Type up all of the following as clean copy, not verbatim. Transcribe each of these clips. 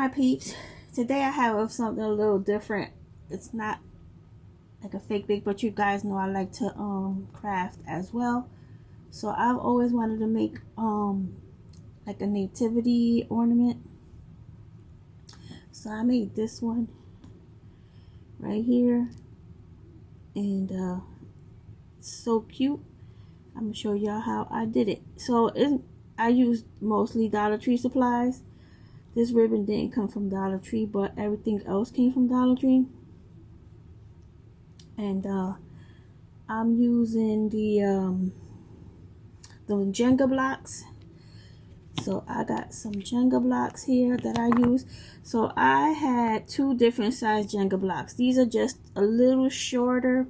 my peeps, today I have something a little different. It's not like a fake big, but you guys know I like to craft as well. So I've always wanted to make like a nativity ornament. So I made this one right here, and it's so cute. I'm gonna show y'all how I did it. So I used mostly Dollar Tree supplies. This ribbon didn't come from Dollar Tree, but everything else came from Dollar Tree. And I'm using the Jenga blocks. So I got some Jenga blocks here that I use. So I had two different size Jenga blocks. These are just a little shorter.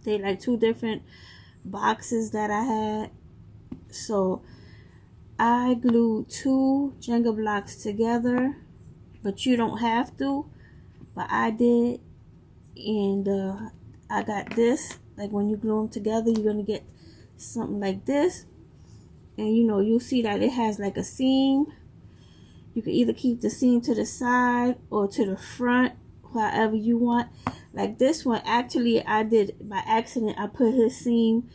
They like two different boxes that I had. So I glued two Jenga blocks together, but you don't have to, but I did. And I got this, like when you glue them together, you're gonna get something like this. And you know, you'll see that it has like a seam. You can either keep the seam to the side or to the front, however you want. Like this one, actually I did by accident, I put his seam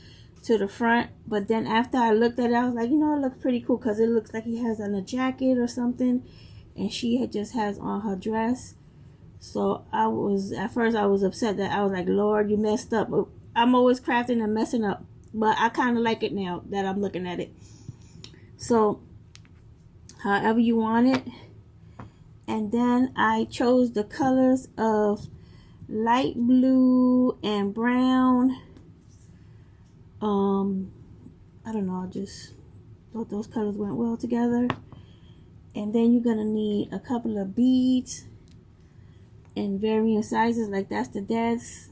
to the front, but then after I looked at it, I was like, you know, it looks pretty cool because it looks like he has on a jacket or something, and she just has on her dress. So at first I was upset that I was like, Lord, you messed up. I'm always crafting and messing up, but I kind of like it now that I'm looking at it. So however you want it. And then I chose the colors of light blue and brown. I don't know, I just thought those colors went well together. And then you're gonna need a couple of beads in varying sizes. Like that's the dad's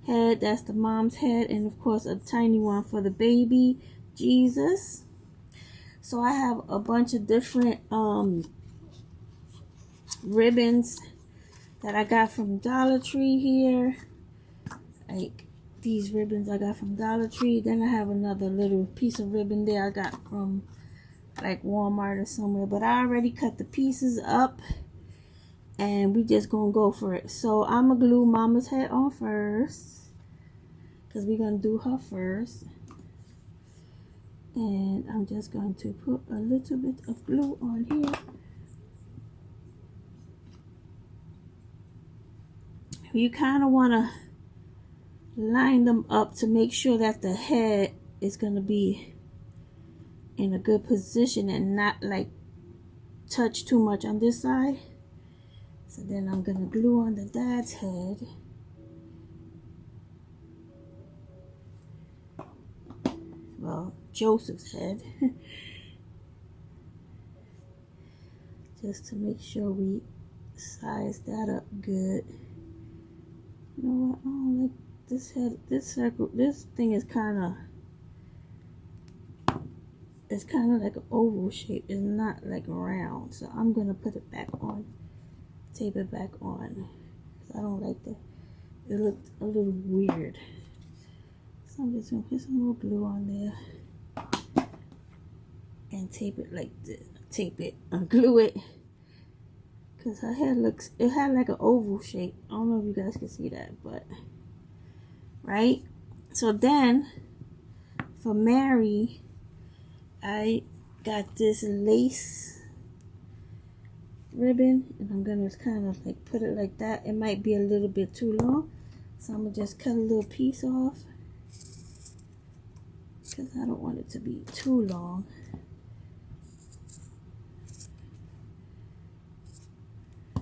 head, that's the mom's head, and of course a tiny one for the baby Jesus. So I have a bunch of different ribbons that I got from Dollar Tree here. Like these ribbons I got from Dollar Tree. Then I have another little piece of ribbon there I got from like Walmart or somewhere. But I already cut the pieces up, and we just gonna go for it. So I'm gonna glue Mama's head on first, because we're gonna do her first. And I'm just going to put a little bit of glue on here. You kind of want to line them up to make sure that the head is going to be in a good position and not like touch too much on this side. So then I'm going to glue on the dad's head. Well, Joseph's head. Just to make sure we size that up good. You know what? I don't like this head. This circle. This thing is it's kind of like an oval shape. It's not like round. So I'm gonna put it back on. Tape it back on. I don't like that. It looked a little weird. So I'm just gonna put some more glue on there and tape it like this. Tape it, glue it. Cause her head it had like an oval shape. I don't know if you guys can see that, but right. So then for Mary, I got this lace ribbon, and I'm gonna kind of like put it like that. It might be a little bit too long, so I'm gonna just cut a little piece off because I don't want it to be too long.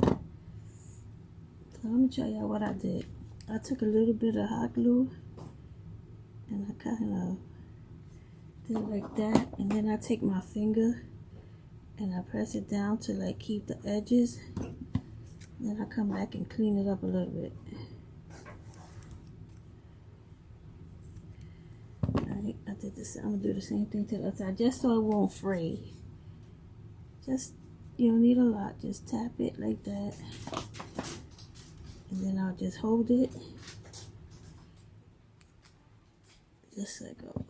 So let me show y'all what I did. I took a little bit of hot glue and I kind of did it like that, and then I take my finger and I press it down to like keep the edges. Then I come back and clean it up a little bit. Alright, I did this. I'm gonna do the same thing to the other side just so it won't fray. Just, you don't need a lot, just tap it like that. And then I'll just hold it just like go.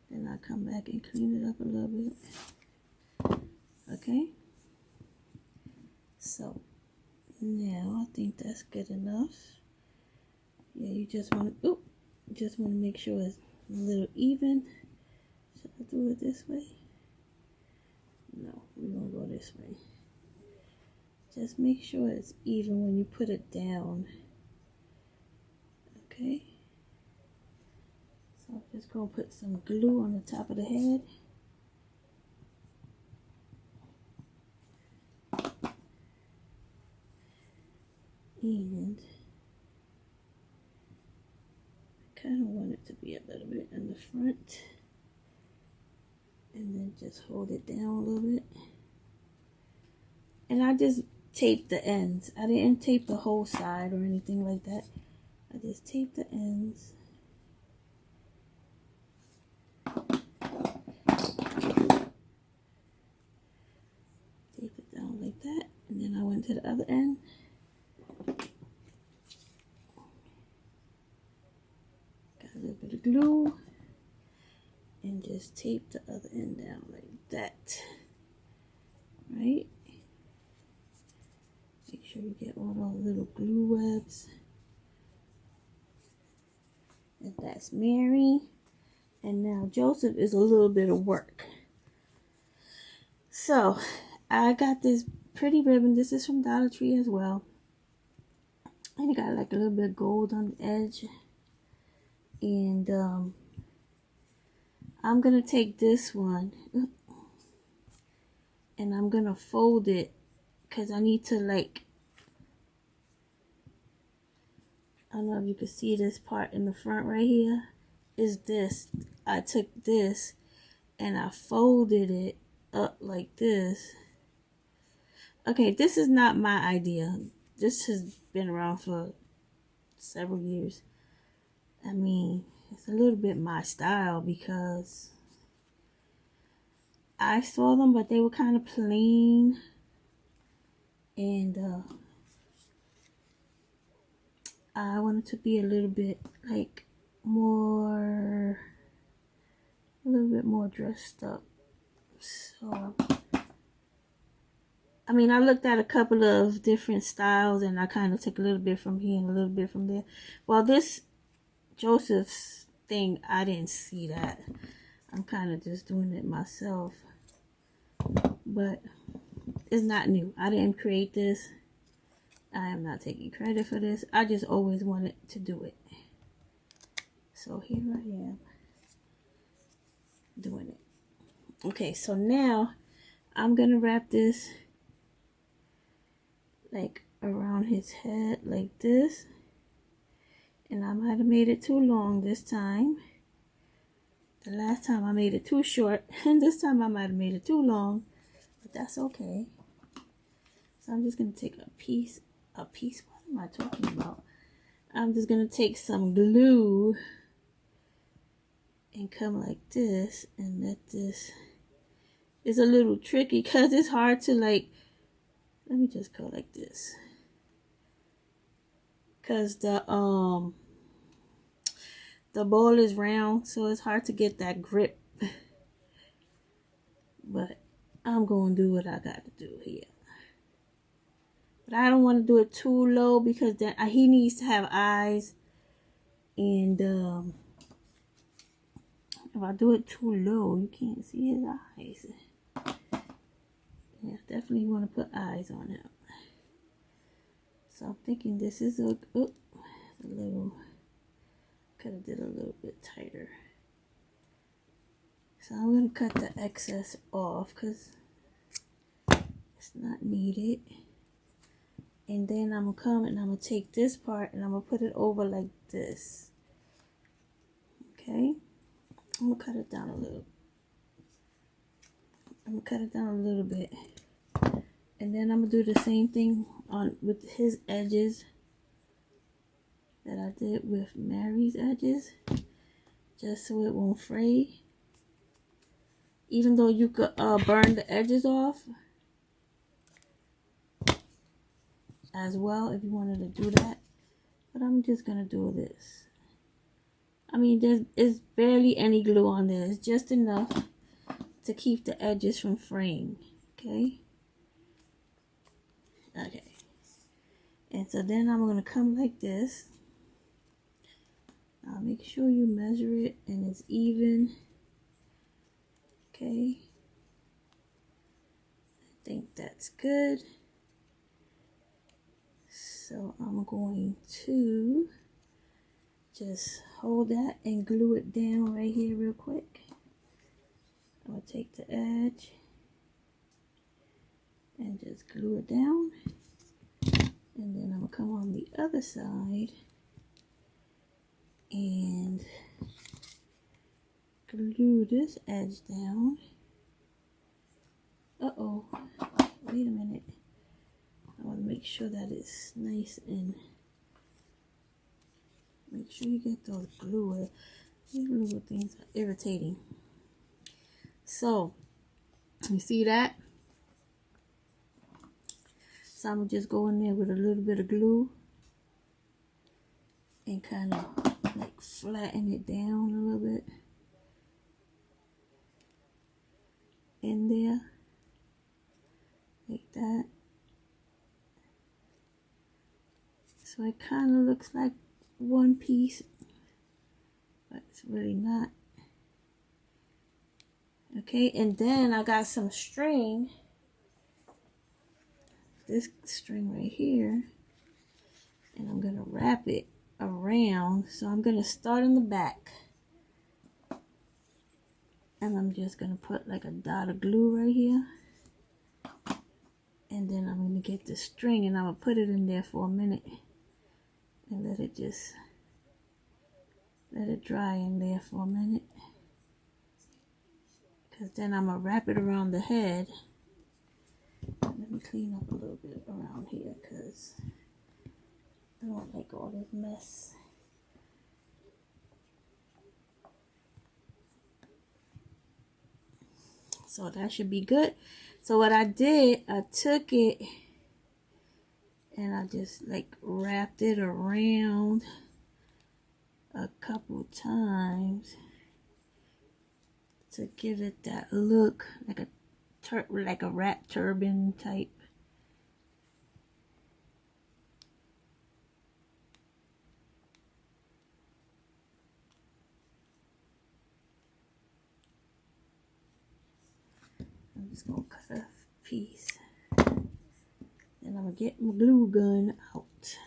Then I come back and clean it up a little bit. Okay, So now I think that's good enough. Yeah, you just want to, make sure it's a little even. Should I do it this way? No, we're gonna go this way. Just make sure it's even when you put it down. Okay. So I'm just gonna put some glue on the top of the head. And I kind of want it to be a little bit in the front. And then just hold it down a little bit. And I just taped the ends. I didn't tape the whole side or anything like that. I just taped the ends. Tape it down like that. And then I went to the other end. Got a little bit of glue. And just tape the other end down like that. Right? Make sure you get all those little glue webs. And that's Mary. And now Joseph is a little bit of work. So I got this pretty ribbon. This is from Dollar Tree as well. And it got like a little bit of gold on the edge. And I'm going to take this one. And I'm going to fold it. Because I need to like, I don't know if you can see this part in the front right here. Is this. I took this and I folded it up like this. Okay, this is not my idea. This has been around for several years. I mean, it's a little bit my style because I saw them, but they were kind of plain. And I wanted to be a little bit like more, a little bit more dressed up. So, I mean, I looked at a couple of different styles and I kind of took a little bit from here and a little bit from there. Well, this Joseph's thing, I didn't see that. I'm kind of just doing it myself. But it's not new. I didn't create this. I am not taking credit for this. I just always wanted to do it. So here I am doing it. Okay, so now I'm going to wrap this like around his head like this. And I might have made it too long this time. The last time I made it too short. And this time I might have made it too long. But that's okay. So I'm just going to take a piece. What am I talking about? I'm just going to take some glue and come like this and let this. It's a little tricky because it's hard to like, let me just go like this. Because the ball is round, so it's hard to get that grip. But I'm going to do what I got to do here. But I don't want to do it too low because then he needs to have eyes. And if I do it too low, you can't see his eyes. Yeah, definitely want to put eyes on him. So I'm thinking this is a little, could have did a little bit tighter. So I'm going to cut the excess off because it's not needed. And then I'm going to come and I'm going to take this part and I'm going to put it over like this. Okay. I'm going to cut it down a little. I'm going to cut it down a little bit. And then I'm going to do the same thing with his edges that I did with Mary's edges. Just so it won't fray. Even though you could burn the edges off as well if you wanted to do that. But I'm just going to do this. I mean, there's barely any glue on there. It's just enough to keep the edges from fraying. Okay. Okay. And so then I'm going to come like this. Make sure you measure it and it's even. Okay. I think that's good. So I'm going to just hold that and glue it down right here real quick. I'm going to take the edge and just glue it down. And then I'm going to come on the other side and glue this edge down. Uh-oh, wait a minute. I want to make sure that it's nice and make sure you get those glue. These glue things are irritating. So, you see that? So I'm just go in there with a little bit of glue and kind of like flatten it down a little bit in there, like that. So it kind of looks like one piece, but it's really not. Okay, and then I got some string, this string right here, and I'm gonna wrap it around. So I'm gonna start in the back, and I'm just gonna put like a dot of glue right here, and then I'm gonna get the string and I'm gonna put it in there for a minute and let it dry in there for a minute, because then I'm gonna wrap it around the head. Let me clean up a little bit around here because I don't like all this mess. So that should be good. So what I did, I took it and I just like wrapped it around a couple times to give it that look, like a rat turban type. I'm just gonna cut a piece, and I'm gonna get my glue gun out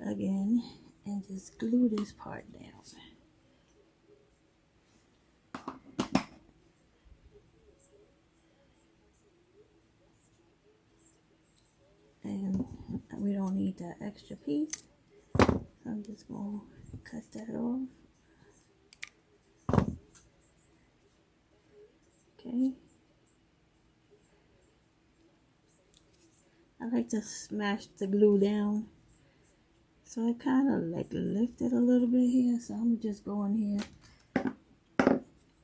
again and just glue this part down. And we don't need that extra piece, so I'm just gonna cut that off. Okay. I like to smash the glue down, so I kind of like lift it a little bit here. So I'm just going here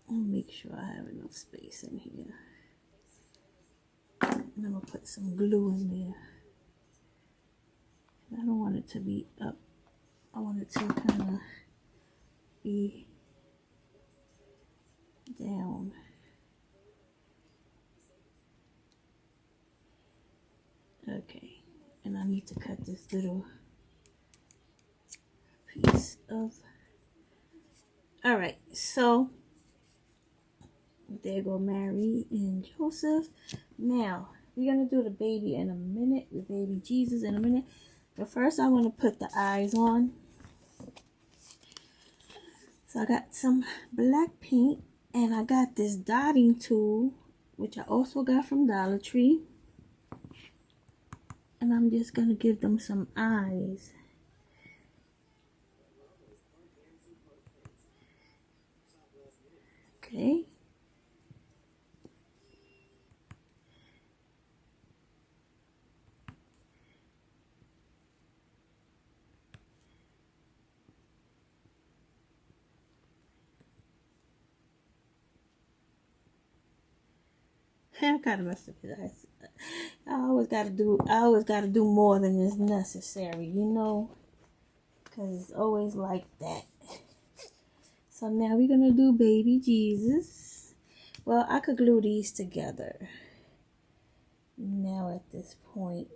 and make sure I have enough space in here, and I'm gonna put some glue in there. I don't want it to be up. I want it to kind of be down. Okay, and I need to cut this little piece of. All right, so there go Mary and Joseph. Now we're gonna do the baby in a minute, the baby Jesus in a minute. But first I want to put the eyes on. So I got some black paint, and I got this dotting tool, which I also got from Dollar Tree. And I'm just gonna give them some eyes. Okay. I gotta mess up his eyes. I always gotta do more than is necessary, you know, because it's always like that. So now we're gonna do baby Jesus. Well, I could glue these together. Now at this point,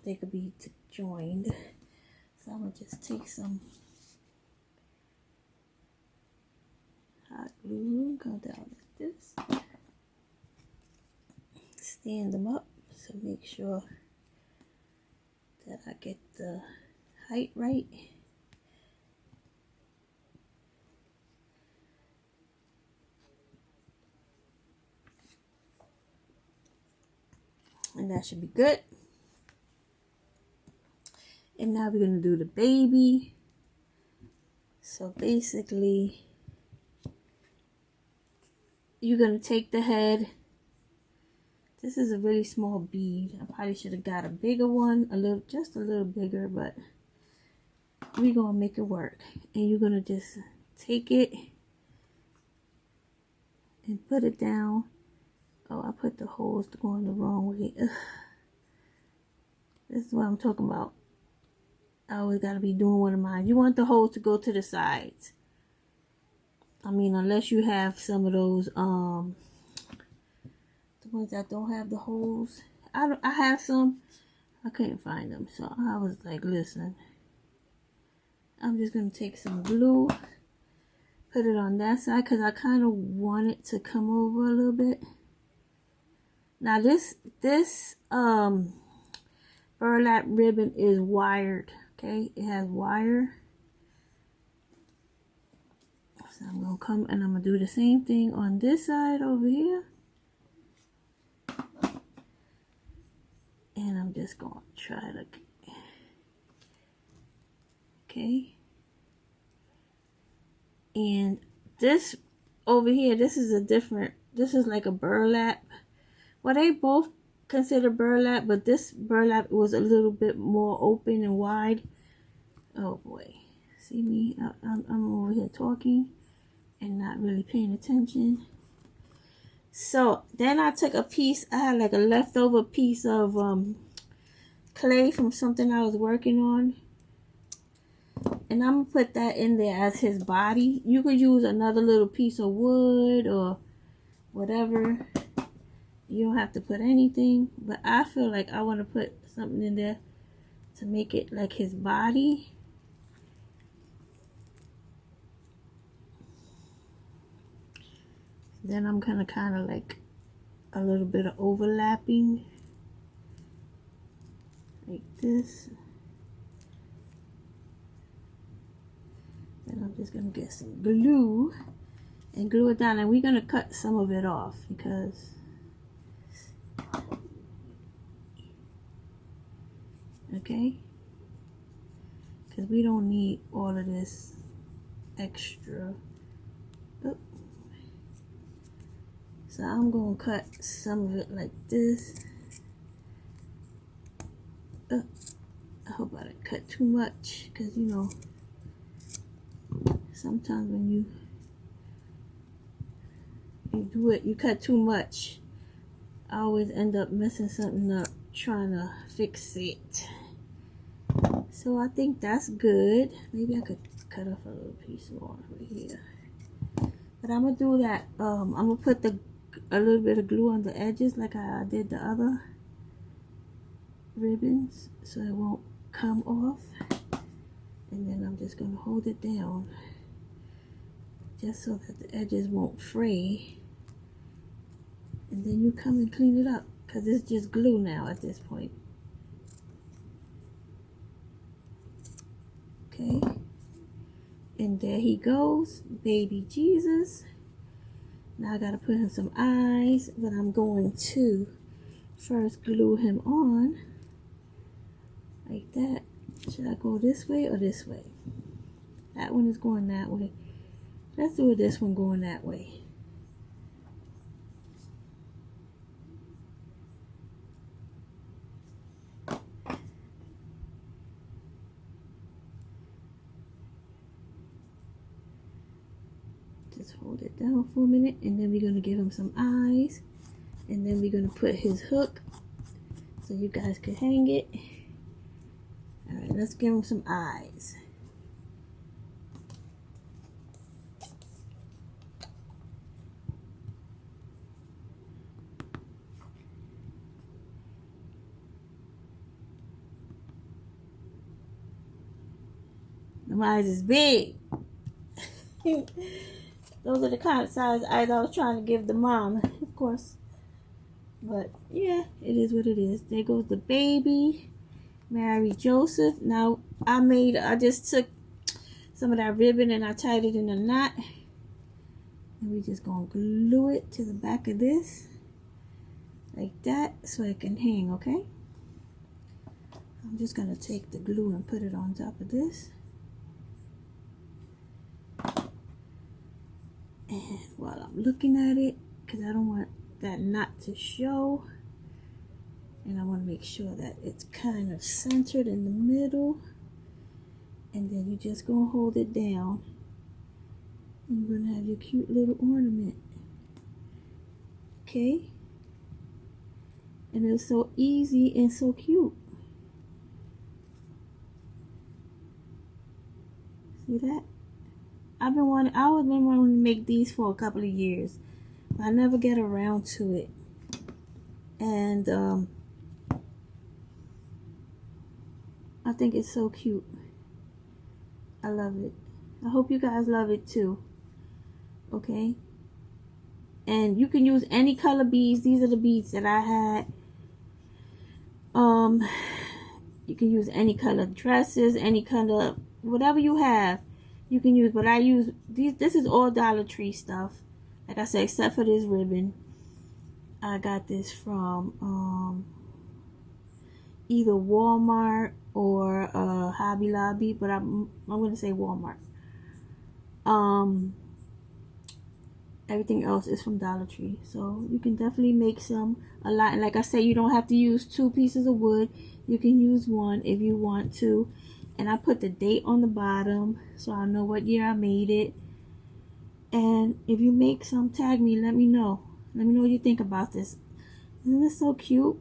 they could be joined. So I'm gonna just take some hot glue, go down like this, stand them up, so make sure that I get the height right. And that should be good. And now we're gonna do the baby. So basically, you're gonna take the head. This is a really small bead. I probably should have got a bigger one, just a little bigger, but we're gonna make it work. And you're gonna just take it and put it down. Oh, I put the holes going the wrong way. Ugh. This is what I'm talking about. I always gotta be doing one of mine. You want the holes to go to the sides. I mean, unless you have some of those, the ones that don't have the holes. I have some. I couldn't find them, so I was like, listen, I'm just gonna take some glue, put it on that side, because I kind of want it to come over a little bit. Now this burlap ribbon is wired, okay? It has wire. So I'm gonna come and I'm gonna do the same thing on this side over here. And I'm just gonna try to, okay. And this over here, this is like a burlap. Well, they both consider burlap, but this burlap was a little bit more open and wide. Oh boy, see me? I'm over here talking and not really paying attention. So then I took a piece. I had like a leftover piece of clay from something I was working on, and I'm gonna put that in there as his body. You could use another little piece of wood or whatever. You don't have to put anything, but I feel like I want to put something in there to make it like his body. Then I'm gonna kind of like a little bit of overlapping like this. Then I'm just gonna get some glue and glue it down, and we're gonna cut some of it off because okay, because we don't need all of this extra. Oh. So I'm gonna cut some of it like this. Oh. I hope I didn't cut too much, because you know, sometimes when you do it, you cut too much. I always end up messing something up trying to fix it. So I think that's good. Maybe I could cut off a little piece more over here. But I'm gonna do that. I'm gonna put a little bit of glue on the edges like I did the other ribbons, so it won't come off. And then I'm just gonna hold it down just so that the edges won't fray. And then you come and clean it up, because it's just glue now at this point. Okay, and there he goes, baby Jesus. Now I gotta put him some eyes, but I'm going to first glue him on like that. Should I go this way or this way? That one is going that way. Let's do this one going that way. Just hold it down for a minute, and then we're going to give him some eyes, and then we're going to put his hook so you guys can hang it. Alright, let's give him some eyes. Mine is big. Those are the kind of size eyes I was trying to give the mom, of course. But yeah, it is what it is. There goes the baby, Mary Joseph. Now I just took some of that ribbon and I tied it in a knot. And we just gonna glue it to the back of this, like that, so it can hang, okay? I'm just gonna take the glue and put it on top of this. And while I'm looking at it, because I don't want that knot to show, and I want to make sure that it's kind of centered in the middle, and then you're just gonna hold it down. You're gonna have your cute little ornament, okay? And it's so easy and so cute. See that? I was been wanting to make these for a couple of years, but I never get around to it. And I think it's so cute. I love it. I hope you guys love it too. Okay? And you can use any color beads. These are the beads that I had. You can use any color dresses, any color, whatever you have. You can use, but I use these. This is all Dollar Tree stuff. Like I said, except for this ribbon. I got this from either Walmart or Hobby Lobby, but I'm gonna say Walmart. Everything else is from Dollar Tree, so you can definitely make a lot. And like I said, you don't have to use 2 pieces of wood. You can use 1 if you want to. And I put the date on the bottom so I know what year I made it. And if you make some, tag me. Let me know. Let me know what you think about this. Isn't this so cute?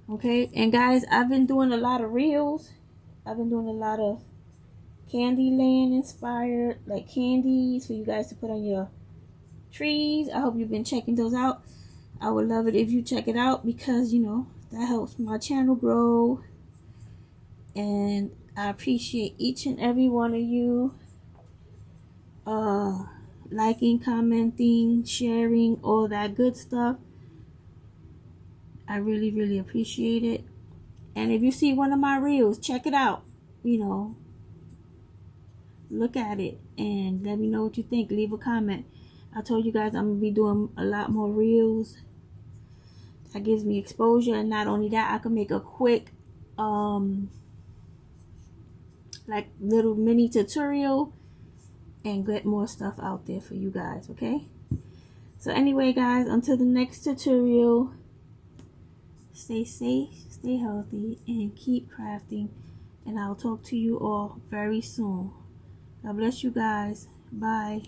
Okay, and guys, I've been doing a lot of reels. I've been doing a lot of Candyland inspired, like candies for you guys to put on your trees. I hope you've been checking those out. I would love it if you check it out, because you know that helps my channel grow. And I appreciate each and every one of you liking, commenting, sharing, all that good stuff. I really, really appreciate it. And if you see one of my reels, check it out. You know, look at it and let me know what you think. Leave a comment. I told you guys I'm gonna be doing a lot more reels. That gives me exposure, and not only that, I can make a quick like little mini tutorial and get more stuff out there for you guys. Okay, so anyway guys, until the next tutorial, stay safe, stay healthy, and keep crafting, and I'll talk to you all very soon. God bless you guys. Bye.